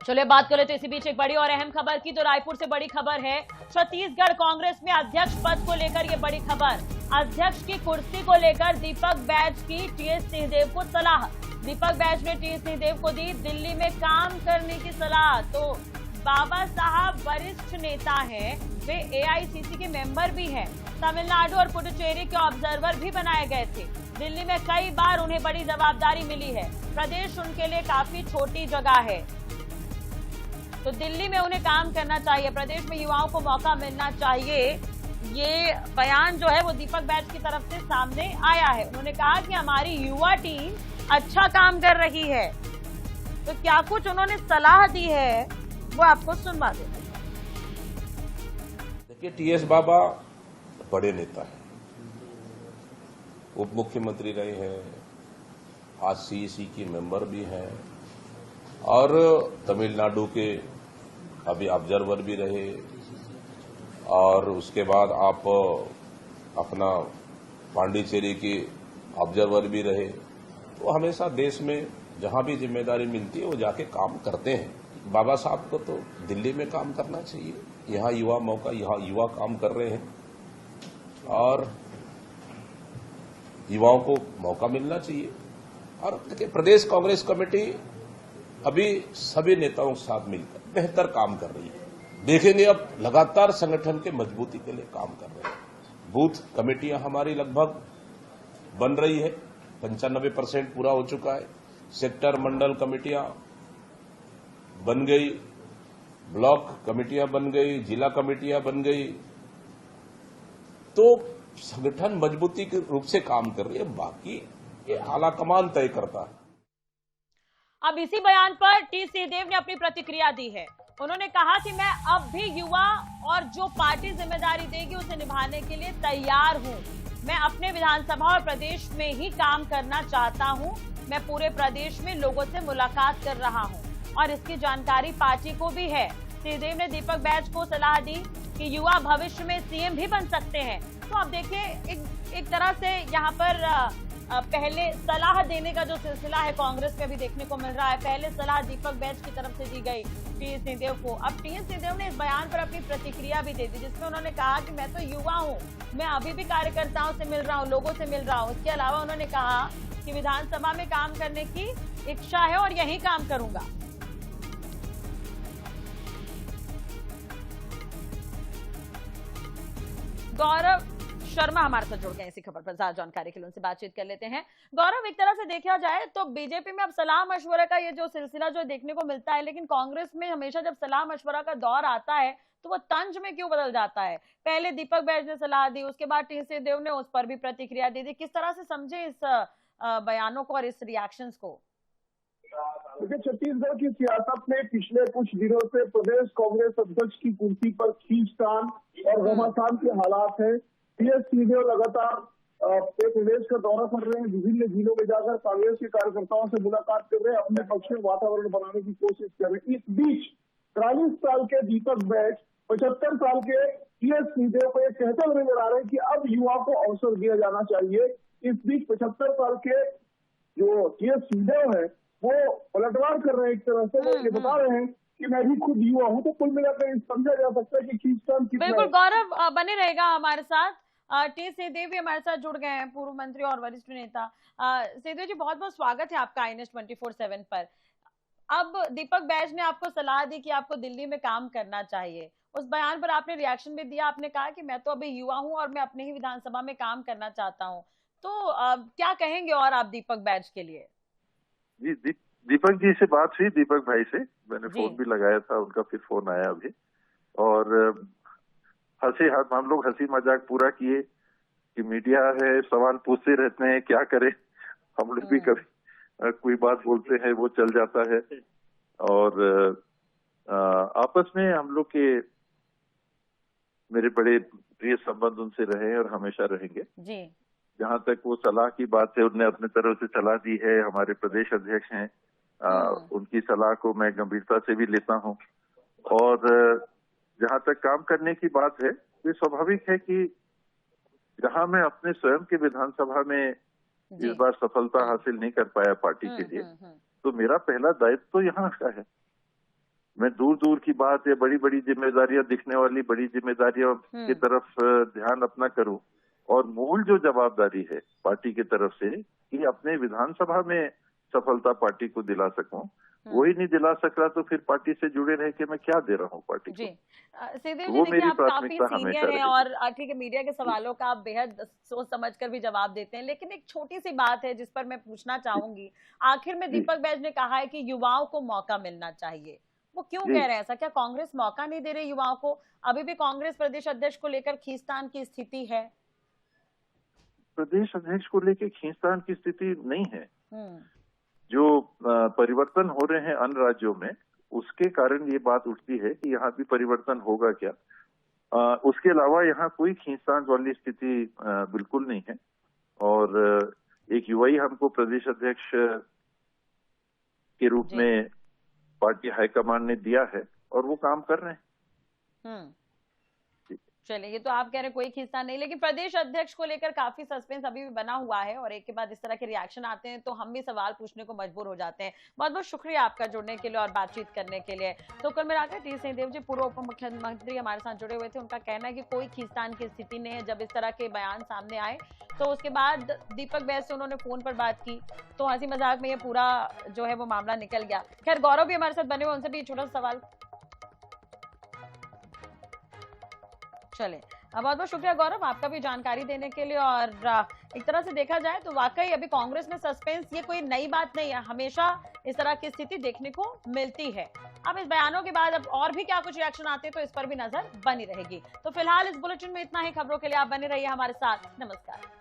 चलिए बात कर लेते हैं इसी बीच एक बड़ी और अहम खबर की। तो रायपुर से बड़ी खबर है, छत्तीसगढ़ कांग्रेस में अध्यक्ष पद को लेकर ये बड़ी खबर। अध्यक्ष की कुर्सी को लेकर दीपक बैज की टीएस सिंहदेव को सलाह। दीपक बैज ने टीएस सिंहदेव को दी दिल्ली में काम करने की सलाह। तो बाबा साहब वरिष्ठ नेता हैं, वे एआईसीसी के मेंबर भी हैं, तमिलनाडु और पुडुचेरी के ऑब्जर्वर भी बनाए गए थे। दिल्ली में कई बार उन्हें बड़ी जवाबदारी मिली है। प्रदेश उनके लिए काफी छोटी जगह है, तो दिल्ली में उन्हें काम करना चाहिए, प्रदेश में युवाओं को मौका मिलना चाहिए। ये बयान जो है वो दीपक बैज की तरफ से सामने आया है। उन्होंने कहा कि हमारी युवा टीम अच्छा काम कर रही है। तो क्या कुछ उन्होंने सलाह दी है वो आपको सुनवा दें। देखिए, टीएस बाबा बड़े नेता हैं, उप मुख्यमंत्री रहे हैं, आज सीईसी की मेंबर भी हैं और तमिलनाडु के अभी ऑब्जर्वर भी रहे, और उसके बाद आप अपना पांडिचेरी के ऑब्जर्वर भी रहे। तो हमेशा देश में जहां भी जिम्मेदारी मिलती है वो जाके काम करते हैं। बाबा साहब को तो दिल्ली में काम करना चाहिए, यहाँ युवा काम कर रहे हैं और युवाओं को मौका मिलना चाहिए। और देखिए, प्रदेश कांग्रेस कमेटी अभी सभी नेताओं के साथ मिलकर बेहतर काम कर रही है। देखेंगे अब लगातार संगठन के मजबूती के लिए काम कर रहे हैं। बूथ कमेटियां हमारी लगभग बन रही है, 95% पूरा हो चुका है। सेक्टर मंडल कमेटियां बन गई, ब्लॉक कमेटियां बन गई, जिला कमेटियां बन गई। तो संगठन मजबूती के रूप से काम कर रही है, बाकी ये आलाकमान तय करता है। अब इसी बयान पर टी सिंहदेव ने अपनी प्रतिक्रिया दी है। उन्होंने कहा कि मैं अब भी युवा और जो पार्टी जिम्मेदारी देगी उसे निभाने के लिए तैयार हूं। मैं अपने विधानसभा और प्रदेश में ही काम करना चाहता हूं। मैं पूरे प्रदेश में लोगों से मुलाकात कर रहा हूं और इसकी जानकारी पार्टी को भी है। सिंहदेव ने दीपक बैज को सलाह दी कि युवा भविष्य में सीएम भी बन सकते हैं। तो आप देखिए, एक तरह से यहाँ पर पहले सलाह देने का जो सिलसिला है कांग्रेस में भी देखने को मिल रहा है। पहले सलाह दीपक बैज की तरफ से दी गई टीएस सिंहदेव को। अब टीएस सिंहदेव ने इस बयान पर अपनी प्रतिक्रिया भी दे दी, जिसमें उन्होंने कहा कि मैं तो युवा हूं, मैं अभी भी कार्यकर्ताओं से मिल रहा हूं, लोगों से मिल रहा हूं। इसके अलावा उन्होंने कहा कि विधानसभा में काम करने की इच्छा है और यही काम करूंगा। गौरव शर्मा हमारे साथ जुड़ गए इसी खबर पर, ज्यादा जानकारी के लिए उनसे बातचीत कर लेते हैं। गौरव, एक तरह से देखा जाए तो बीजेपी में अब सलाह मशवरा का ये जो सिलसिला जो देखने को मिलता है, लेकिन कांग्रेस में हमेशा जब सलाह मशवरा का दौर आता है तो वो तंज में क्यों बदल जाता है? पहले दीपक बैज ने सलाह दी, उसके बाद टी सिंहदेव ने उस पर भी प्रतिक्रिया दी थी। किस तरह से समझे इस बयानों को और इस रिएक्शंस को? देखिए, छत्तीसगढ़ की सियासत में पिछले कुछ दिनों से प्रदेश कांग्रेस अध्यक्ष की कुर्सी पर खींचतान और घमासान के हालात है। टीएस सिंहदेव लगातार प्रदेश का दौरा कर रहे हैं, विभिन्न जिलों में जाकर कांग्रेस के कार्यकर्ताओं से मुलाकात कर रहे हैं, अपने पक्ष में वातावरण बनाने की कोशिश कर रहे हैं। इस बीच 43 साल के दीपक बैज 75 साल के टीएस सिंहदेव को ये कहते हुए नजर आ रहे हैं कि अब युवा को अवसर दिया जाना चाहिए। इस बीच 75 साल के जो टीएस सिंहदेव है वो पलटवार कर रहे हैं। एक तरह से वो ये बता रहे हैं कि मैं भी खुद युवा हूं। तो कुल मिलाकर समझा जा सकता है कि खींचतान कितना है। बिल्कुल गौरव, बने रहेगा हमारे साथ। टी सिंहदेव भी हमारे साथ जुड़ गए हैं, पूर्व मंत्री और वरिष्ठ नेता। सिंहदेव जी, बहुत बहुत स्वागत है आपका INS 24/7 पर। अब दीपक बैज ने आपको सलाह दी कि आपको दिल्ली में काम करना चाहिए। उस बयान पर आपने रिएक्शन भी दिया, आपने कहा कि मैं तो अभी युवा हूं और मैं अपने ही विधानसभा में काम करना चाहता हूं। तो क्या कहेंगे और आप दीपक बैज के लिए? जी, दीपक जी से बात हुई, दीपक भाई से मैंने फोन भी लगाया था, उनका फिर फोन आया अभी। और हम लोग हंसी मजाक पूरा किए कि मीडिया है, सवाल पूछते रहते हैं, क्या करें। हम लोग भी कभी कोई बात बोलते हैं वो चल जाता है। और आपस में हम लोग के मेरे बड़े प्रिय संबंध उनसे रहे और हमेशा रहेंगे जी। जहां तक वो सलाह की बात है, उन्होंने अपने तरफ से सलाह दी है। हमारे प्रदेश अध्यक्ष हैं, उनकी सलाह को मैं गंभीरता से भी लेता हूं। और जहां तक काम करने की बात है, ये स्वाभाविक है कि जहां मैं अपने स्वयं के विधानसभा में इस बार सफलता हासिल नहीं कर पाया पार्टी के लिए, तो मेरा पहला दायित्व तो यहाँ का है मैं दूर दूर की बात या बड़ी बड़ी जिम्मेदारियां दिखने वाली बड़ी जिम्मेदारियों की तरफ ध्यान अपना करूं, और मूल जो जवाबदारी है पार्टी की तरफ से कि अपने विधानसभा में सफलता पार्टी को दिला सकूं, वही नहीं दिला सक रहा तो फिर पार्टी से जुड़े रह के मैं क्या दे रहा हूँ पार्टी जी। को। सिद्धेव वो जी, देखिए मेरी आप काफी प्राथमिकता हमेशा सीनियर हैं रहेगी। और ठीक है, मीडिया के सवालों का आप बेहद सोच समझ कर भी जवाब देते हैं, लेकिन एक छोटी सी बात है जिस पर मैं पूछना चाहूंगी। आखिर में दीपक बैज ने कहा है कि युवाओं को मौका मिलना चाहिए, वो क्यों कह रहे हैं ऐसा? क्या कांग्रेस मौका नहीं दे रही युवाओं को? अभी भी कांग्रेस प्रदेश अध्यक्ष को लेकर खींचतान की स्थिति है? प्रदेश अध्यक्ष को लेकर खींचतान की स्थिति नहीं है। हम्म। जो परिवर्तन हो रहे हैं अन्य राज्यों में, उसके कारण ये बात उठती है कि यहाँ भी परिवर्तन होगा क्या। उसके अलावा यहाँ कोई खींचतान वाली स्थिति बिल्कुल नहीं है। और एक युवा ही हमको प्रदेश अध्यक्ष के रूप में पार्टी हाईकमान ने दिया है और वो काम कर रहे हैं। चलिए, ये तो आप कह रहे हैं कोई खींचतान नहीं, लेकिन प्रदेश अध्यक्ष को लेकर काफी सस्पेंस अभी भी बना हुआ है और एक के बाद इस तरह के रिएक्शन आते हैं तो हम भी सवाल पूछने को मजबूर हो जाते हैं। बहुत बहुत शुक्रिया आपका जुड़ने के लिए और बातचीत करने के लिए। तो कुल मिलाकर टी सिंहदेव जी पूर्व उप मुख्यमंत्री हमारे साथ जुड़े हुए थे। उनका कहना है कि कोई खींचतान की स्थिति नहीं है। जब इस तरह के बयान सामने आए तो उसके बाद दीपक बैज से उन्होंने फोन पर बात की तो हंसी मजाक में ये पूरा जो है वो मामला निकल गया। खैर, गौरव भी हमारे साथ बने हुए, उनसे भी छोटा सा सवाल। चले, बहुत बहुत शुक्रिया गौरव आपका भी जानकारी देने के लिए। और एक तरह से देखा जाए तो वाकई अभी कांग्रेस में सस्पेंस ये कोई नई बात नहीं है, हमेशा इस तरह की स्थिति देखने को मिलती है। अब इस बयानों के बाद अब और भी क्या कुछ रिएक्शन आते हैं तो इस पर भी नजर बनी रहेगी। तो फिलहाल इस बुलेटिन में इतना ही। खबरों के लिए आप बने रहिए हमारे साथ। नमस्कार।